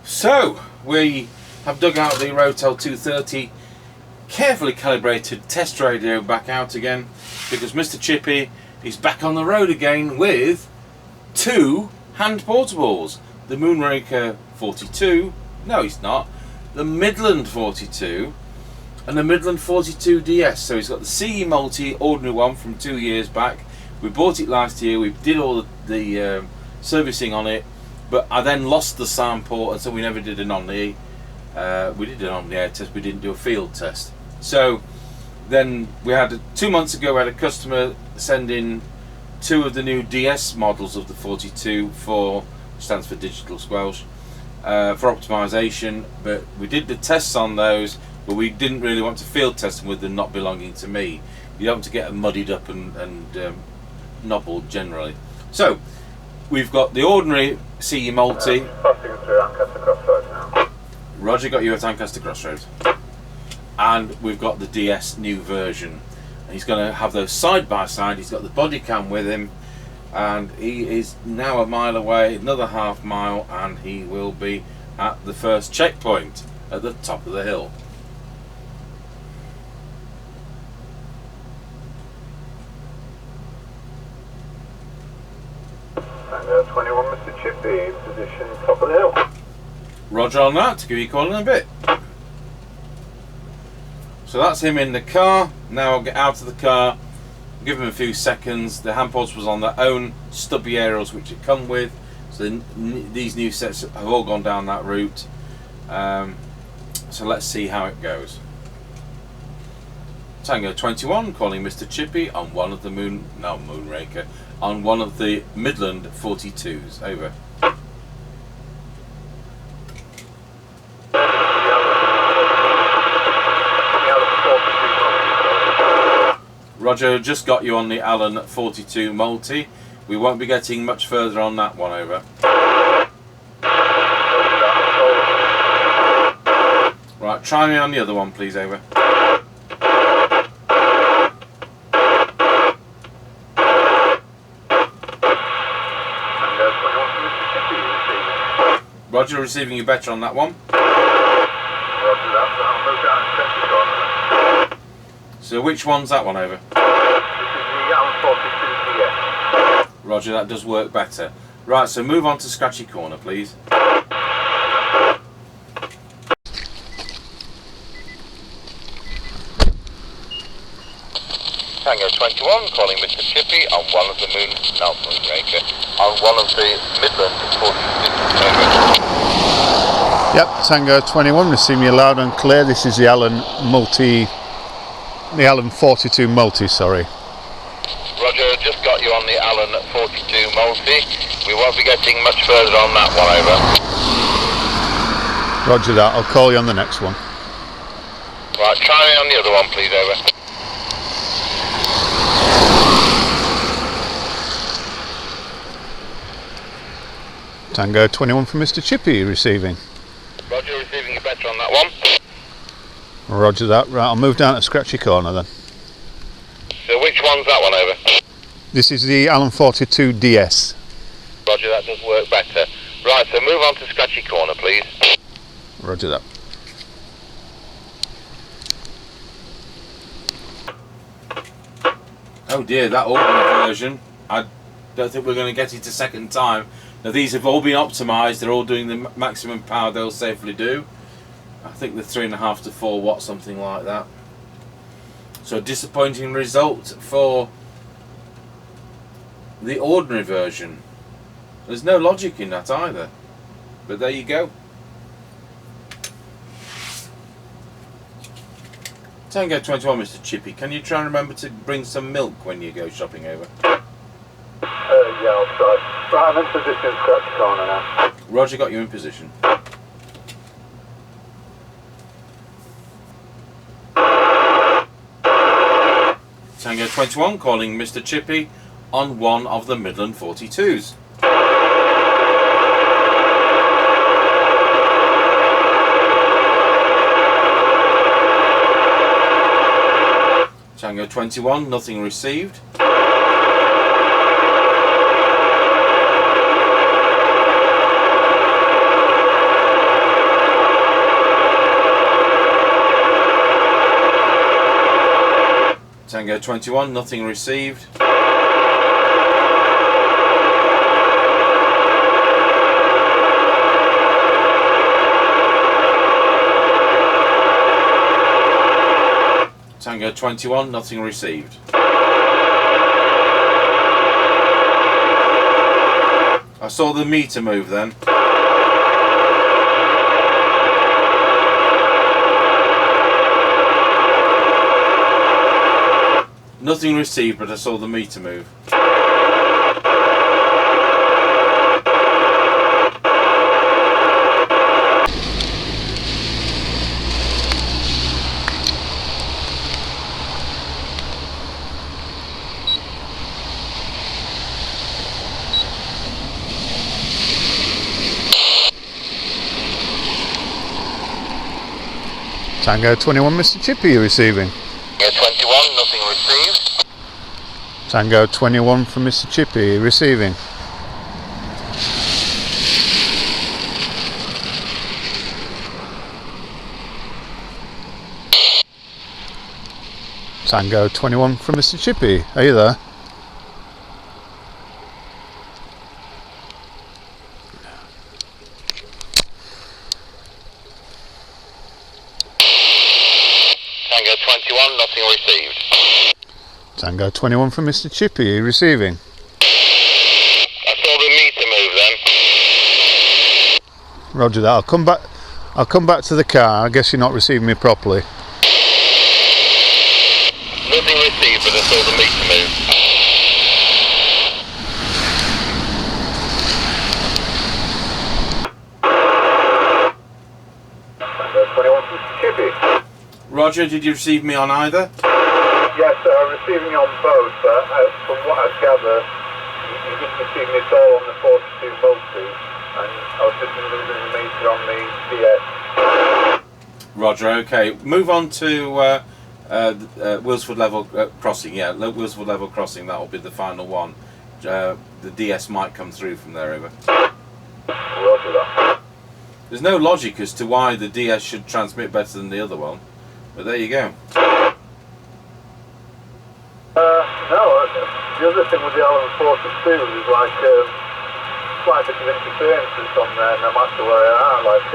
So we have dug out the Rotel 230 carefully calibrated test radio back out again, because Mr. Chippy is back on the road again with two hand portables. The Moonraker 42, no he's not, the Midland 42 and the Midland 42 DS. So he's got the CE Multi ordinary one from 2 years back. We bought it last year, we did all the servicing on it, but I then lost the sound port, and so we never did an on the we did an on the air test, we didn't do a field test. So then we had 2 months ago, we had a customer send in two of the new DS models of the 42 for, stands for digital squelch, for optimization, but we did the tests on those, but we didn't really want to field test them with them not belonging to me. You don't want to get them muddied up and nobbled generally. So we've got the ordinary CE Multi. Roger, got you at Ancaster Crossroads. And we've got the DS new version. And he's going to have those side by side. He's got the body cam with him, and he is now a mile away, another half mile, and he will be at the first checkpoint at the top of the hill. And 21 Mr. Chippy, position top of the hill. Roger on that, to give you a call in a bit. So that's him in the car. Now I'll get out of the car, give him a few seconds. The hand ports was on their own stubby aerials which it come with. So these new sets have all gone down that route. So let's see how it goes. Tango 21 calling Mr. Chippy on one of the Moonraker, on one of the Midland 42s. Over. Roger, just got you on the Alan 42 Multi. We won't be getting much further on that one. Over. Right, try me on the other one, please. Over. Roger, receiving you better on that one. So which one's that one? Over. This is the Alan 42 DS. Roger, that does work better. Right, so move on to Scratchy Corner, please. Tango 21 calling Mr. Chippy on one of the Moonraker, on one of the Midland 42. Yep, Tango 21, receiving you loud and clear. This is the Alan 42 Multi, sorry. Roger, just got you on the Alan 42 Multi. We won't be getting much further on that one. Over. Roger that, I'll call you on the next one. Right, try me on the other one, please. Over. Tango 21 from Mr. Chippy receiving. Roger, receiving you better on that one. Roger that. Right, I'll move down to Scratchy Corner then. So which one's that one? Over. This is the Alan 42 DS. Roger, that does work better. Right, so move on to Scratchy Corner, please. Roger that. Oh dear, that ordinary version, I don't think we're going to get it a second time. Now these have all been optimised, they're all doing the maximum power they'll safely do. I think they're 3.5 to 4 watts, something like that. So a disappointing result for the ordinary version. There's no logic in that either, but there you go. Tango 21, Mr. Chippy, can you try and remember to bring some milk when you go shopping? Over. Yeah, I'll try. Right, I'm in position, Scratch Corner now. Roger, got you in position. Tango 21 calling Mr. Chippy on one of the Midland 42s. Tango 21, nothing received. Tango 21, nothing received. Tango 21, nothing received. I saw the meter move then. Nothing received, but I saw the meter move. Tango 21, Mr. Chippy, you're receiving. Tango 21, nothing received. Tango 21 from Mr. Chippy, receiving. Tango 21 from Mr. Chippy, are you there? Tango 21, nothing received. Tango 21 from Mr. Chippy, receiving. I saw the meter move then. Roger that. I'll come back to the car. I guess you're not receiving me properly. Nothing received, but I saw the meter move. Tango 21 from Chippy. Roger, did you receive me on either? Yes, sir, I'm receiving you on both, but from what I gather, you didn't receive me at all on the 42 multi, and I was just losing the meter on the DS. Roger, okay. Move on to Wilsford Level Crossing. Yeah, Wilsford Level Crossing, that'll be the final one. The DS might come through from there over. Roger that. There's no logic as to why the DS should transmit better than the other one, but there you go. No, the other thing with the Alan 42 is like slight bit of interferences on there no matter where they are, like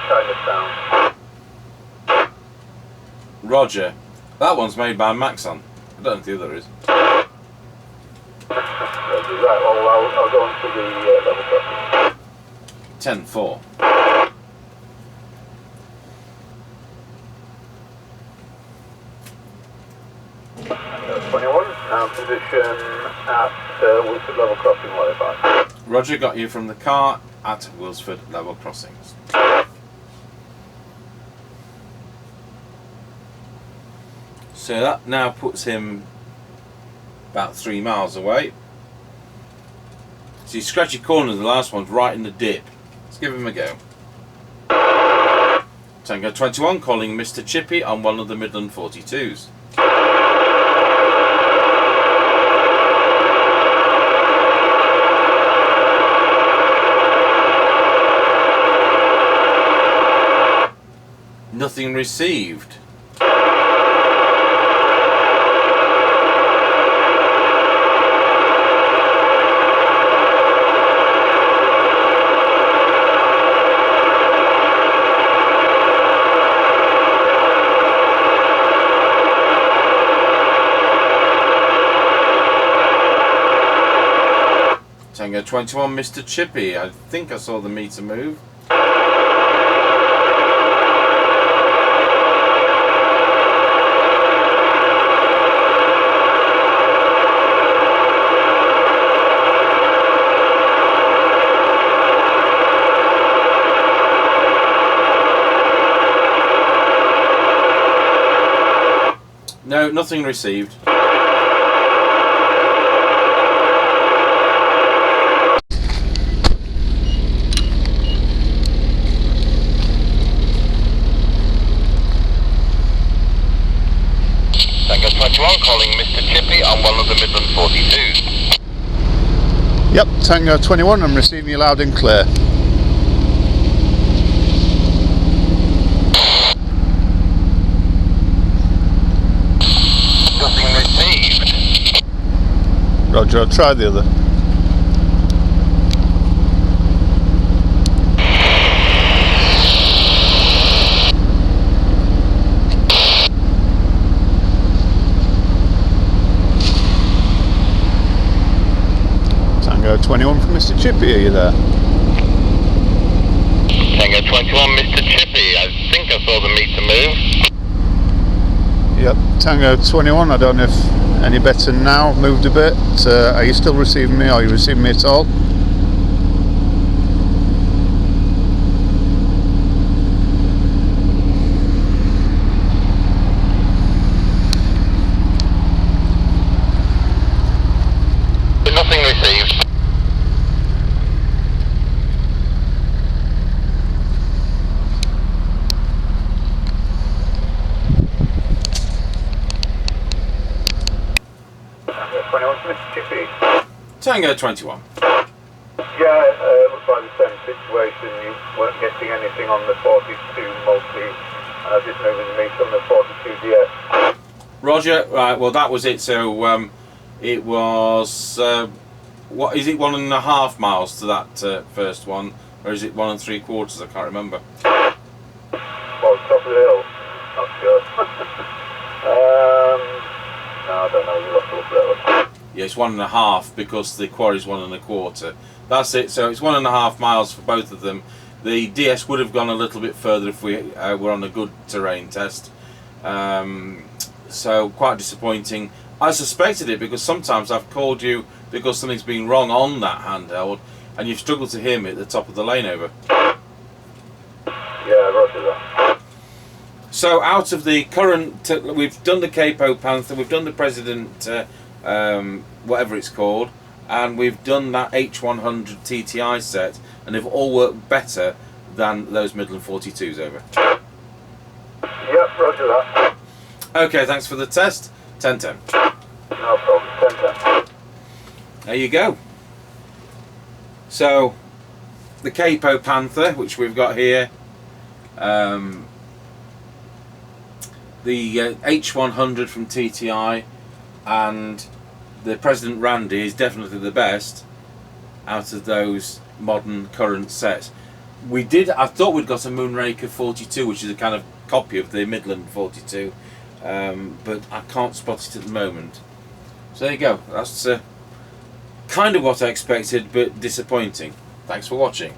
kind of sound. Roger, that one's made by Maxon. I don't think the other is. Right, well, I'll go on to the level crossing. 10-4. Tango 21, now position at Wilsford Level Crossing, whatever. Roger, got you from the car at Wilsford Level Crossings. So that now puts him about 3 miles away. See, scratchy corner, the last one's right in the dip. Let's give him a go. Tango 21 calling Mr. Chippy on one of the Midland 42s. Nothing received. Tango 21, Mr. Chippy. I think I saw the meter move. No, nothing received. Tango 21 calling Mr. Chippy on one of the Midland 42s. Yep, Tango 21, I'm receiving you loud and clear. Roger, I'll try the other. Tango 21 from Mr. Chippy, are you there? Tango 21, Mr. Chippy. I think I saw the meter move. Yep, Tango 21, I don't know if any better now, moved a bit. Are you still receiving me? Are you receiving me at all? Nothing received. Tango 21. Yeah, looks like the same situation. You weren't getting anything on the 42 multi, and I just moving the meter on the 42 DS. Roger. Right. Well, that was it. So it was. What is it? 1.5 miles to that first one, or is it 1 3/4? I can't remember. Well, top of the hill. Not sure. No, I don't know. You lost a little bit. Yeah, it's 1.5 because the quarry's 1 1/4. That's it. So it's 1.5 miles for both of them. The DS would have gone a little bit further if we were on a good terrain test. So quite disappointing. I suspected it because sometimes I've called you because something's been wrong on that handheld, and you've struggled to hear me at the top of the lane over. Yeah, roger that. So out of the current, we've done the Capo Panther, we've done the President, whatever it's called, and we've done that H100 TTI set, and they've all worked better than those Midland 42s over. Yep, roger that. Okay, thanks for the test. 10-10. No problem. 10-10. There you go. So the Capo Panther, which we've got here, the H100 from TTI, and the President Randy is definitely the best out of those modern current sets. I thought we'd got a Moonraker 42, which is a kind of copy of the Midland 42, but I can't spot it at the moment. So there you go. That's kind of what I expected, but disappointing. Thanks for watching.